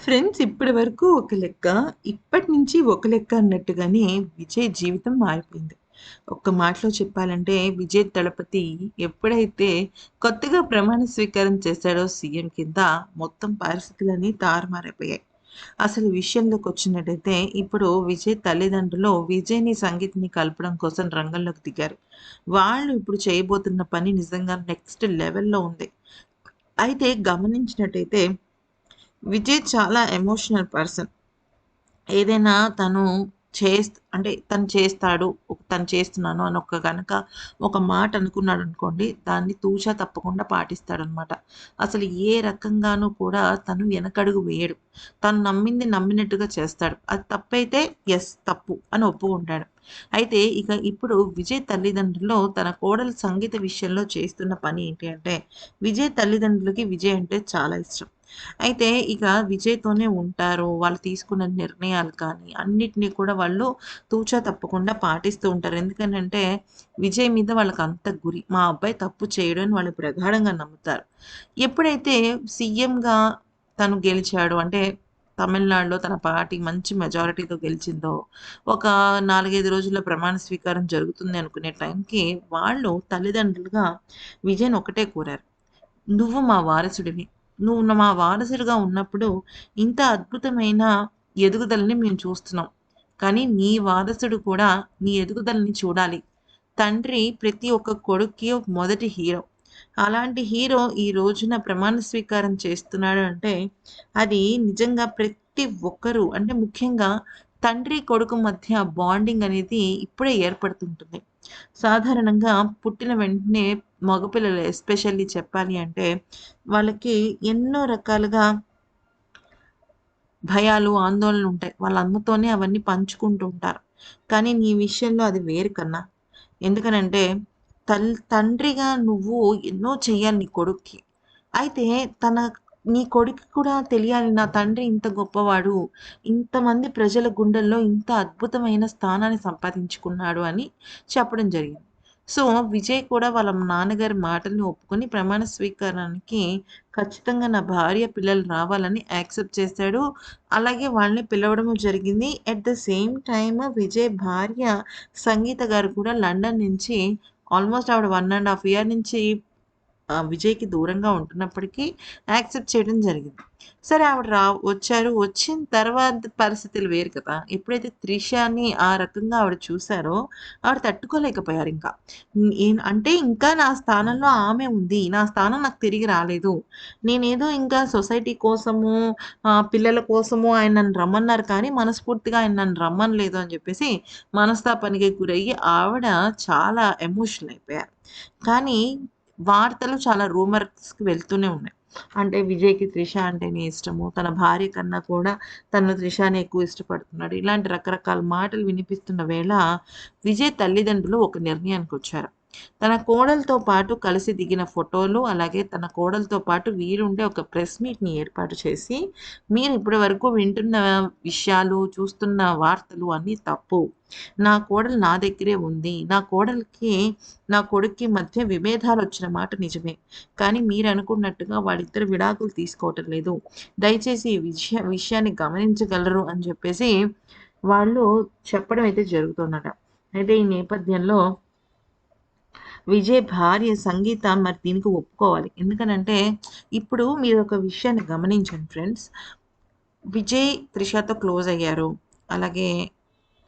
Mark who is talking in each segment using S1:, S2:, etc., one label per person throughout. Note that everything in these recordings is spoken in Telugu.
S1: ఫ్రెండ్స్ ఇప్పటి వరకు ఒక లెక్క, ఇప్పటి నుంచి ఒక లెక్క అన్నట్టుగానే విజయ్ జీవితం మారిపోయింది. ఒక్క మాటలో చెప్పాలంటే విజయ్ దళపతి ఎప్పుడైతే కొత్తగా ప్రమాణ స్వీకారం చేశాడో సీఎం కింద మొత్తం పరిస్థితులన్నీ తారుమారైపోయాయి. అసలు విషయంలోకొచ్చినట్టయితే ఇప్పుడు విజయ్ తల్లిదండ్రులు విజయ్‌ని, సంగీత్‌ని కలపడం కోసం రంగంలోకి దిగారు. వాళ్ళు ఇప్పుడు చేయబోతున్న పని నిజంగా నెక్స్ట్ లెవెల్‌లో ఉంది. అయితే గమనించినట్టయితే విజయ్ చాలా ఎమోషనల్ పర్సన్. ఏదైనా తను అంటే తను చేస్తాడు, తను చేస్తున్నాను అని ఒక మాట అనుకున్నాడనుకోండి, దాన్ని తూచా తప్పకుండా పాటిస్తాడనమాట. అసలు ఏ రకంగానూ కూడా తను వెనకడుగు వేయడు. తను నమ్మింది నమ్మినట్టుగా చేస్తాడు. అది తప్పైతే తప్పు అని ఒప్పుకుంటాడు. అయితే ఇప్పుడు విజయ్ తల్లిదండ్రులు తన కోడలు సంగీత విషయంలో చేస్తున్న పని ఏంటి అంటే, విజయ్ తల్లిదండ్రులకి విజయ్ అంటే చాలా ఇష్టం. అయితే విజయ్‌తోనే ఉంటారు. వాళ్ళు తీసుకున్న నిర్ణయాలు కానీ, అన్నిటిని కూడా వాళ్ళు తూచా తప్పకుండా పాటిస్తూ ఉంటారు. ఎందుకనంటే, విజయ్ మీద వాళ్ళకంత గురి. మా అబ్బాయి తప్పు చేయడు అని వాళ్ళు ప్రగాఢంగా నమ్ముతారు. ఎప్పుడైతే సీఎంగా తను గెలిచాడో అంటే, తమిళనాడులో తన పార్టీ మంచి మెజారిటీతో గెలిచిందో, ఒక 4, 5 రోజుల్లో ప్రమాణ స్వీకారం జరుగుతుంది అనుకునే టైంకి, వాళ్ళు తల్లిదండ్రులుగా విజయ్‌ని ఒకటే కోరారు. "నువ్వు మా వారసుడివి. మా వారసుడిగా ఉన్నప్పుడు ఇంత అద్భుతమైన ఎదుగుదలని మేము చూస్తున్నాం. కానీ నీ వారసుడు కూడా నీ ఎదుగుదలని చూడాలి. తండ్రి ప్రతి ఒక్క కొడుక్కి మొదటి హీరో. అలాంటి హీరో ఈ రోజున ప్రమాణ స్వీకారం చేస్తున్నాడు అంటే, అది నిజంగా ప్రతి ఒక్కరు అంటే ముఖ్యంగా తండ్రి, కొడుకు మధ్య బాండింగ్ అనేది ఇప్పుడే ఏర్పడుతుంటుంది. సాధారణంగా పుట్టిన వెంటనే మగపిల్లలు ఎస్పెషల్లీ చెప్పాలి అంటే, వాళ్ళకి ఎన్నో రకాలుగా భయాలు, ఆందోళనలుంటాయి. వాళ్ళ అమ్మతోనే అవన్నీ పంచుకుంటూ ఉంటారు. కానీ నీ విషయంలో అది వేరు కన్నా. ఎందుకనంటే తండ్రిగా నువ్వు ఎన్నో చెయ్యాలి నీ కొడుక్కి. అయితే తన నీ కొడుక్కి కూడా తెలియాలి నా తండ్రి ఇంత గొప్పవాడు. ఇంతమంది ప్రజల గుండెల్లో ఇంత అద్భుతమైన స్థానాన్ని సంపాదించుకున్నాడు అని చెప్పడం జరిగింది. సో, విజయ్ కూడా వాళ్ళ నాన్నగారి మాటల్ని ఒప్పుకొని ప్రమాణ స్వీకారానికి ఖచ్చితంగా నా భార్య, పిల్లలు రావాలని యాక్సెప్ట్ చేశాడు. అలాగే వాళ్ళని పిలవడము జరిగింది. At the same time Vijay భార్య సంగీత గారు కూడా లండన్ నుంచి ఆల్మోస్ట్ ఆవిడ 1 ½ ఇయర్ నుంచి విజయ్‌కి దూరంగా ఉంటున్నప్పటికీ యాక్సెప్ట్ చేయడం జరిగింది. సరే ఆవిడ వచ్చారు. వచ్చిన తర్వాత పరిస్థితులు వేరు కదా! ఎప్పుడైతే త్రిషని ఆ రకంగా ఆవిడ చూసారో, ఆవిడ తట్టుకోలేకపోయారింకా. అంటే ఇంకా నా స్థానంలో ఆమె ఉంది. నా స్థానం నాకు తిరిగి రాలేదు. నేనేదో ఇంకా సొసైటీ కోసము, పిల్లల కోసము ఆయన నన్ను రమ్మన్నారు కానీ, మనస్ఫూర్తిగా ఆయన నన్ను రమ్మనలేదు అని చెప్పేసి మనస్తాపానికి గురయ్యి ఆవిడ చాలా ఎమోషనల్ అయిపోయారు. కానీ వార్తలు చాలా రూమర్స్‌కి వెళ్తూనే ఉన్నాయి. అంటే విజయ్‌కి త్రిష అంటేనే ఇష్టము. తన భార్య కన్నా కూడా తను త్రిషనే ఎక్కువ ఇష్టపడుతున్నాడు. ఇలాంటి రకరకాల మాటలు వినిపిస్తున్న వేళ విజయ్ తల్లిదండ్రులు ఒక నిర్ణయానికొచ్చారు. తన కోడలతో పాటు కలిసి దిగిన ఫోటోలు, అలాగే తన కోడలతో పాటు వీరుండే ఒక ప్రెస్ మీట్‌ని ఏర్పాటు చేసి, మీరు ఇప్పటి వరకు వింటున్న విషయాలు, చూస్తున్న వార్తలు అన్నీ తప్పు. నా కోడలు నా దగ్గరే ఉంది. నా కొడుక్కి మధ్య విభేదాలొచ్చిన మాట నిజమే. కానీ మీరనుకున్నట్టుగా వాళ్ళిద్దరు విడాకులు తీసుకోవటం లేదు. దయచేసి ఈ విషయాన్ని గమనించగలరు అని చెప్పేసి వాళ్ళు చెప్పడం అయితే జరుగుతుందట. అయితే ఈ నేపథ్యంలో విజయ్ భార్య సంగీత మరి దీనికి ఒప్పుకోవాలి. ఎందుకనంటే ఇప్పుడు మీరొక విషయాన్ని గమనించండి ఫ్రెండ్స్. విజయ్ త్రిషతో క్లోజ్ అయ్యారు. అలాగే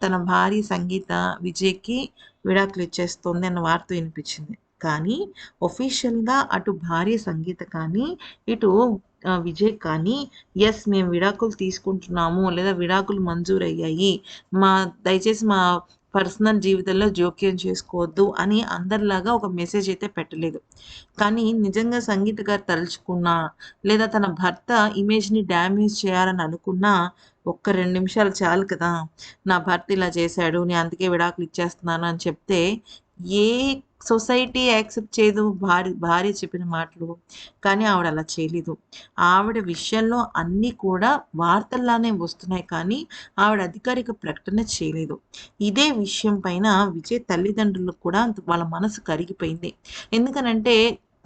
S1: తన భార్య సంగీత విజయ్‌కి విడాకులిచ్చేస్తుంది అన్న వార్త వినిపించింది. కానీ ఒఫీషియల్‌గా అటు భార్య సంగీత కానీ, ఇటు విజయ్ కానీ మేము విడాకులు తీసుకుంటున్నాము లేదా విడాకులు మంజూరయ్యాయి. దయచేసి మా పర్సనల్ జీవితంలో జోక్యం చేసుకోవద్దు అని అందరిలాగా ఒక మెసేజ్ అయితే పెట్టలేదు. కానీ నిజంగా సంగీత గారు తలుచుకున్నా, లేదా తన భర్త ఇమేజ్‌ని డ్యామేజ్ చేయాలని అనుకున్నా, ఒక్క 2 నిమిషాలు చాలు కదా! నా భర్త ఇలా చేశాడు. నేను అందుకే విడాకులు ఇచ్చేస్తున్నాను అని చెప్తే, ఏ సొసైటీ యాక్సెప్ట్ చేయదు భార్య చెప్పిన మాటలు. కానీ ఆవిడ అలా చేయలేదు. ఆవిడ విషయంలో అన్నీ కూడా వార్తల్లానే వస్తున్నాయి కానీ, ఆవిడ అధికారిక ప్రకటన చేయలేదు. ఇదే విషయం పైన విజయ్ తల్లిదండ్రులకు కూడా వాళ్ళ మనసు కరిగిపోయింది. ఎందుకనంటే,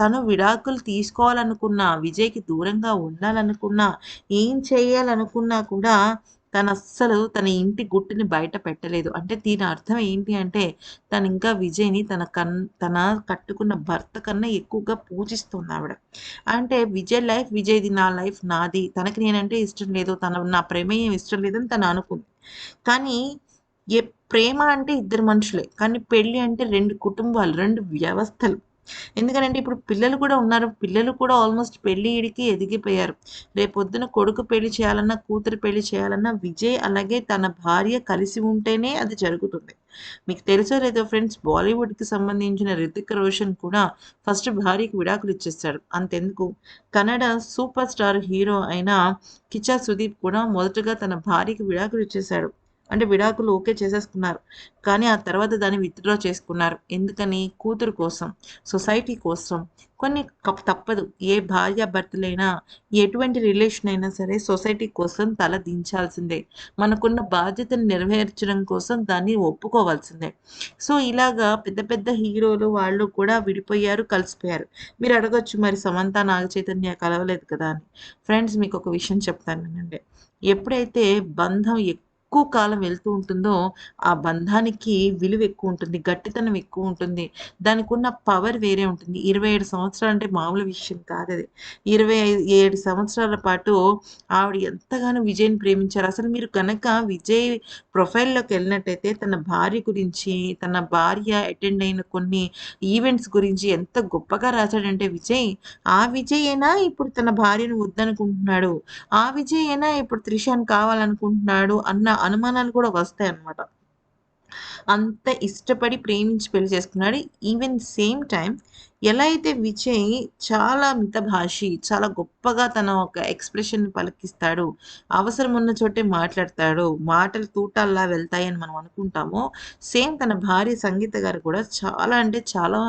S1: తను విడాకులు తీసుకోవాలనుకున్నా, విజయ్‌కి దూరంగా ఉండాలనుకున్నా, ఏం చేయాలనుకున్నా కూడా తనస్సలు తన ఇంటి గుట్టుని బయట పెట్టలేదు. అంటే దీని అర్థం ఏంటి అంటే, తనింకా విజయ్‌ని తన కట్టుకున్న భర్త కన్నా ఎక్కువగా పూజిస్తుందావిడ. అంటే విజయ్ లైఫ్ విజయ్‌ది, నా లైఫ్ నాది. తనకి నేనంటే ఇష్టం లేదు. నా ప్రమేయం ఇష్టం లేదని తను అనుకుంది. కానీ ఎ ప్రేమ అంటే ఇద్దరు మనుషులే. కానీ పెళ్లి అంటే 2 కుటుంబాలు, 2 వ్యవస్థలు. ఎందుకనంటే ఇప్పుడు పిల్లలు కూడా ఉన్నారు. పిల్లలు కూడా ఆల్‌మోస్ట్ పెళ్ళిడికి ఎదిగిపోయారు. రేపొద్దున కొడుకు పెళ్లి చేయాలన్నా, కూతురు పెళ్లి చేయాలన్నా విజయ్ అలాగే తన భార్య కలిసి ఉంటేనే అది జరుగుతుంది. మీకు తెలుసో లేదో ఫ్రెండ్స్, బాలీవుడ్‌కి సంబంధించిన 'రితిక్ రోషన్' కూడా ఫస్ట్ భార్యకి విడాకులు ఇచ్చేసాడు. అంతెందుకు, కన్నడ సూపర్ స్టార్ హీరో అయిన 'కిచ్చా సుదీప్' కూడా మొదటగా తన భార్యకి విడాకులు ఇచ్చేసాడు. అంటే విడాకులు ఓకే చేసేసుకున్నారు. కానీ ఆ తర్వాత దాన్ని విత్‌డ్రా చేసుకున్నారు. ఎందుకని? కూతురు కోసం, సొసైటీ కోసం. కొన్ని తప్పదు. ఏ భార్యాభర్తలైనా, ఎటువంటి రిలేషన్ అయినా సరే సొసైటీ కోసం తల దించాల్సిందే. మనకున్న బాధ్యతను నెరవేర్చడం కోసం దాన్ని ఒప్పుకోవాల్సిందే. సో, ఇలాగా పెద్ద పెద్ద హీరోలు వాళ్ళు కూడా విడిపోయారు, కలిసిపోయారు. మీరు అడగొచ్చు, మరి సమంత, నాగచైతన్య కలవలేదు కదా అని. ఫ్రెండ్స్, మీకొక విషయం చెప్తాను వినండి. ఎప్పుడైతే బంధం ఎక్కువ కాలం వెళ్తూ ఉంటుందో, ఆ బంధానికి విలువ ఎక్కువుంటుంది. గట్టితనం ఎక్కువుంటుంది. దానికున్న పవర్ వేరే ఉంటుంది. 27 సంవత్సరాలంటే మామూలు విషయం కాదది. 27 సంవత్సరాల పాటు ఆవిడ ఎంతగానో విజయ్‌ని ప్రేమించారు. అసలు మీరు గనక విజయ్ ప్రొఫైల్‌లోకెళ్ళినట్టయితే తన భార్య గురించి, తన భార్య అటెండ్ అయిన కొన్ని ఈవెంట్స్ గురించి ఎంత గొప్పగా రాసాడంటే విజయ్, ఆ విజయేనా ఇప్పుడు తన భార్యను వద్దనుకుంటున్నాడు? ఆ విజయేనా ఇప్పుడు త్రిషని కావాలనుకుంటున్నాడు అన్న అనుమానాలు కూడా వస్తాయన్నమాట. అంత ఇష్టపడి, ప్రేమించి పెళ్లి చేసుకున్నాడు. ఈవెన్ సేమ్ టైమ్ ఎలా అయితే విజయ్ చాలా మితభాషి, చాలా గొప్పగా తన ఒక ఎక్స్‌ప్రెషన్‌ని పలికిస్తాడు. అవసరం ఉన్న చోటే మాట్లాడతాడు. మాటలు తూటాల్లా వెళ్తాయని మనం అనుకుంటామో, సేమ్ తన భార్య సంగీత గారు కూడా చాలా అంటే చాలా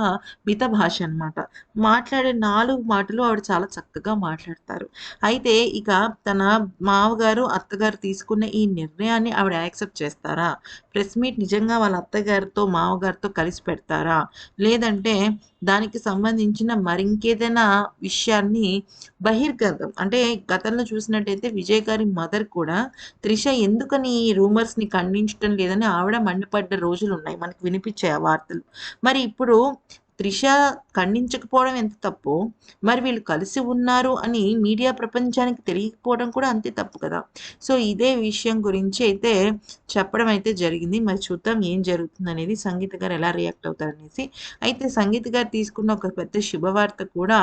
S1: మితభాషి అన్నమాట. మాట్లాడే 4 మాటలు ఆవిడ చాలా చక్కగా మాట్లాడతారు. అయితే ఇక తన మావగారు, అత్తగారు తీసుకున్న ఈ నిర్ణయాన్ని ఆవిడ యాక్సెప్ట్ చేస్తారా? ప్రెస్ మీట్ నిజంగా వాళ్ళ అత్తగారితో, మామగారితో కలిసి పెడతారా? లేదంటే దానికి సంబంధించిన మరింకేదైనా విషయాన్ని బహిర్గతం అంటే గతంలో చూసినట్టయితే విజయ్ గారి మదర్ కూడా త్రిష ఎందుకని ఈ రూమర్స్‌ని ఖండించటం లేదని ఆవిడ మండిపడ్డ రోజులున్నాయి. మనకు వినిపించాయి ఆ వార్తలు. మరి ఇప్పుడు త్రిష ఖండించకపోవడం ఎంత తప్పో, మరి వీళ్ళు కలిసి ఉన్నారు అని మీడియా ప్రపంచానికి తెలియకపోవడం కూడా అంతే తప్పు కదా! సో, ఇదే విషయం గురించి అయితే చెప్పడం అయితే జరిగింది. మరి చూద్దాం ఏం జరుగుతుందనేది. సంగీత గారు ఎలా రియాక్ట్ అవుతారనేసి. అయితే సంగీత గారు తీసుకున్న ఒక పెద్ద శుభవార్త కూడా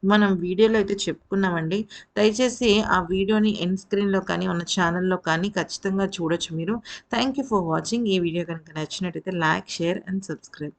S1: మనం వీడియోలో అయితే చెప్పుకున్నామండి. దయచేసి ఆ వీడియోని ఎండ్ స్క్రీన్‌లో కానీ, మన ఛానెల్‌లో కానీ ఖచ్చితంగా చూడొచ్చు మీరు. Thank you for watching. ఈ వీడియో గనుక నచ్చినట్టయితే లైక్, షేర్ అండ్ సబ్స్క్రైబ్.